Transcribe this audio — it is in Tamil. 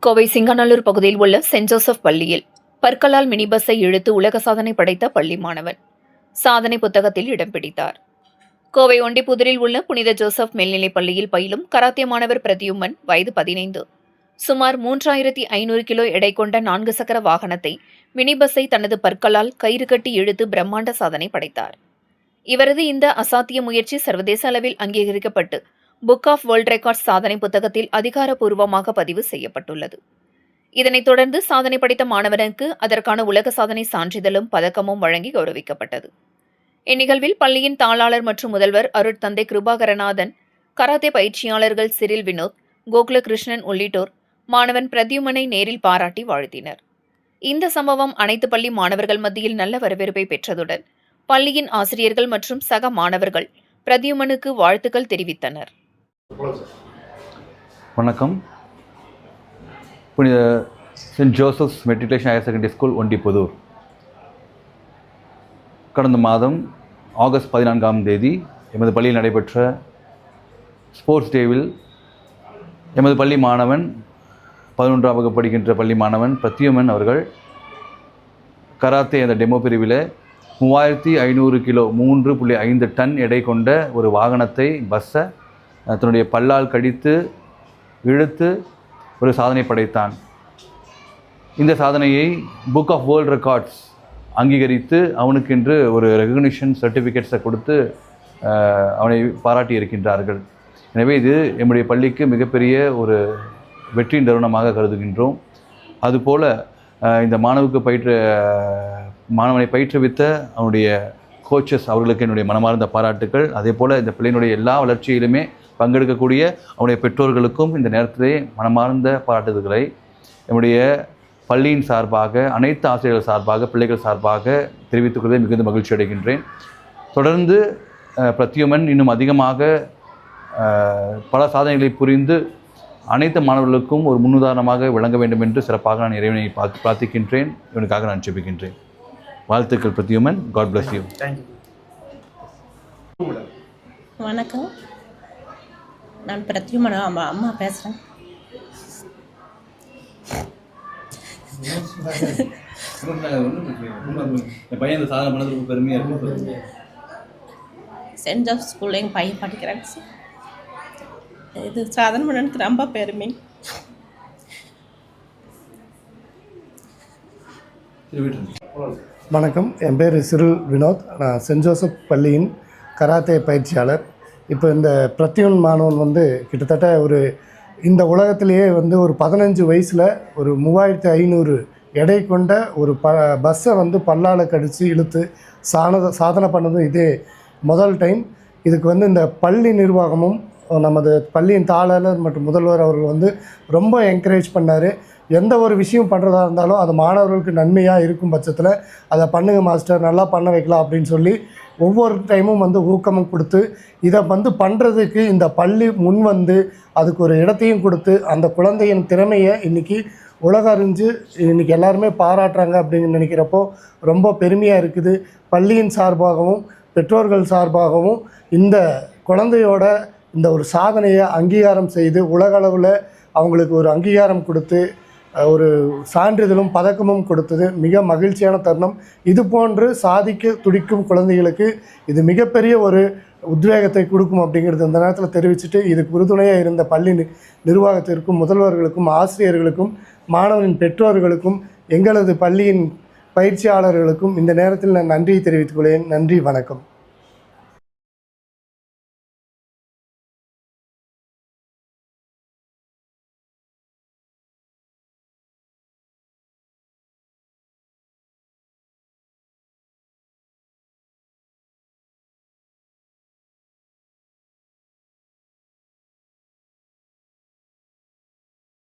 கோவை சிங்கநல்லூர் பகுதியில் உள்ள சென்ட் ஜோசப் பள்ளியில் பற்களால் மினி பஸ்ஸை இழுத்து உலக சாதனை படைத்த பள்ளி மாணவன் சாதனை புத்தகத்தில் இடம் பிடித்தார். கோவை ஒண்டிப்புதூரில் உள்ள புனித ஜோசப் மேல்நிலைப் பள்ளியில் பயிலும் கராத்தே மாணவர் பிரத்யுமன் வயது 15. சுமார் 3500 கிலோ எடை கொண்ட 4 சக்கர வாகனத்தை மினி பஸ்ஸை தனது பற்களால் கயிறு கட்டி இழுத்து பிரம்மாண்ட சாதனை படைத்தார். இவரது இந்த அசாத்திய முயற்சி சர்வதேச அளவில் அங்கீகரிக்கப்பட்டு புக் ஆஃப் வேர்ல்ட் ரெக்கார்ட்ஸ் சாதனை புத்தகத்தில் அதிகாரப்பூர்வமாக பதிவு செய்யப்பட்டுள்ளது. இதனைத் தொடர்ந்து சாதனை படைத்த மாணவனுக்கு அதற்கான உலக சாதனை சான்றிதழும் பதக்கமும் வழங்கி கௌரவிக்கப்பட்டது. இந்நிகழ்வில் பள்ளியின் தாளாளர் மற்றும் முதல்வர் அருட்தந்தை கிருபாகரநாதன், கராத்தே பயிற்சியாளர்கள் சிறில் வினோத், கோகுல கிருஷ்ணன் உள்ளிட்டோர் மாணவன் பிரத்யுமனை நேரில் பாராட்டி வாழ்த்தினர். இந்த சம்பவம் அனைத்து பள்ளி மாணவர்கள் மத்தியில் நல்ல வரவேற்பை பெற்றதுடன் பள்ளியின் ஆசிரியர்கள் மற்றும் சக மாணவர்கள் பிரத்யுமனுக்கு வாழ்த்துக்கள் தெரிவித்தனர். வணக்கம். புனித saint Joseph's matriculation higher secondary school Ondipudur. கடந்த மாதம் ஆகஸ்ட் 14ஆம் தேதி எமது பள்ளியில் நடைபெற்ற ஸ்போர்ட்ஸ் டேவில் எமது பள்ளி மாணவன் 11ஆம் வகுப்பு படிக்கின்ற பள்ளி மாணவன் பிரத்யுமன் அவர்கள் கராத்தே அந்த டெமோ பிரிவில் 3500 கிலோ 3.5 டன் எடை கொண்ட ஒரு வாகனத்தை பஸ்ஸை தன்னுடைய பல்லால் கடித்து இழுத்து ஒரு சாதனை படைத்தான். இந்த சாதனையை புக் ஆஃப் வேர்ல்ட் ரெக்கார்ட்ஸ் அங்கீகரித்து அவனுக்கென்று ஒரு ரெகக்னிஷன் சர்டிஃபிகேட்ஸை கொடுத்து அவனை பாராட்டி இருக்கின்றார்கள். எனவே இது நம்முடைய பள்ளிக்கு மிகப்பெரிய ஒரு வெற்றியின் தருணமாக கருதுகின்றோம். அதுபோல் இந்த மாணவனை பயிற்றுவித்த அவனுடைய கோச்சஸ் அவர்களுக்கு என்னுடைய மனமார்ந்த பாராட்டுக்கள். அதே போல் இந்த பிள்ளையினுடைய எல்லா வளர்ச்சியிலுமே பங்கெடுக்கக்கூடிய அவனுடைய பெற்றோர்களுக்கும் இந்த நேரத்திலே மனமார்ந்த பாராட்டுதல்களை நம்முடைய பள்ளியின் சார்பாக, அனைத்து ஆசிரியர்கள் சார்பாக, பிள்ளைகள் சார்பாக தெரிவித்துக் கொள்வதை மிகுந்த மகிழ்ச்சி அடைகின்றேன். தொடர்ந்து பிரத்யுமன் இன்னும் அதிகமாக பல சாதனைகளை புரிந்து அனைத்து மாணவர்களுக்கும் ஒரு முன்னுதாரணமாக விளங்க வேண்டும் என்று சிறப்பாக நான் இறைவனை பிரார்த்திக்கின்றேன். இவனுக்காக நான் ஜெபிக்கின்றேன். வாழ்த்துக்கள் பிரத்யுமன். God bless you. வணக்கம். நான் பிரத்யுமன் அம்மா பேசுகிறேன். சென்ட் ஜோசப் ஸ்கூலில் எங்கள் பையன் படிக்கிறாங்க சார். இது சாதனை பண்ணதுக்கு ரொம்ப பெருமை. வணக்கம். என் பேர் சிறில் வினோத். நான் சென்ட் ஜோசப் பள்ளியின் கராத்தே பயிற்சியாளர். இப்போ இந்த பிரத்யுமன் மாணவன் கிட்டத்தட்ட இந்த உலகத்திலேயே ஒரு 15 வயசில் ஒரு 3500 எடை கொண்ட ஒரு பஸ்ஸை பல்லால் கடித்து இழுத்து சாதனை பண்ணதும் இதே முதல் டைம். இதுக்கு இந்த பள்ளி நிர்வாகமும் நமது பள்ளியின் தாளாளர் மற்றும் முதல்வர் அவர்கள் ரொம்ப என்கரேஜ் பண்ணார். எந்த ஒரு விஷயம் பண்ணுறதா இருந்தாலும் அது மாணவர்களுக்கு நன்மையாக இருக்கும் பட்சத்தில் அதை பண்ணுங்க மாஸ்டர், நல்லா பண்ண வைக்கலாம் அப்படின்னு சொல்லி ஒவ்வொரு டைமும் ஊக்கமும் கொடுத்து இதை பண்ணுறதுக்கு இந்த பள்ளி அதுக்கு ஒரு இடத்தையும் கொடுத்து அந்த குழந்தையின் திறமையை இன்றைக்கி உலக அறிஞ்சு இன்றைக்கி எல்லாருமே பாராட்டுறாங்க அப்படின்னு நினைக்கிறப்போ ரொம்ப பெருமையாக இருக்குது. பள்ளியின் சார்பாகவும் பெற்றோர்கள் சார்பாகவும் இந்த குழந்தையோட இந்த ஒரு சாதனையை அங்கீகாரம் செய்து உலகளவில் அவங்களுக்கு ஒரு அங்கீகாரம் கொடுத்து ஒரு சான்றிதழும் பதக்கமும் கொடுத்தது மிக மகிழ்ச்சியான தருணம். இது போன்று சாதிக்க துடிக்கும் குழந்தைகளுக்கு இது மிகப்பெரிய ஒரு உத்வேகத்தை கொடுக்கும் அப்படிங்கிறது இந்த நேரத்தில் தெரிவிச்சுட்டு, இதுக்கு உறுதுணையாக இருந்த பள்ளி நிர்வாகத்திற்கும், முதல்வர்களுக்கும், ஆசிரியர்களுக்கும், மாணவனின் பெற்றோர்களுக்கும், எங்களது பள்ளியின் பயிற்சியாளர்களுக்கும் இந்த நேரத்தில் நான் நன்றியை தெரிவித்துக் கொள்கிறேன். நன்றி, வணக்கம்.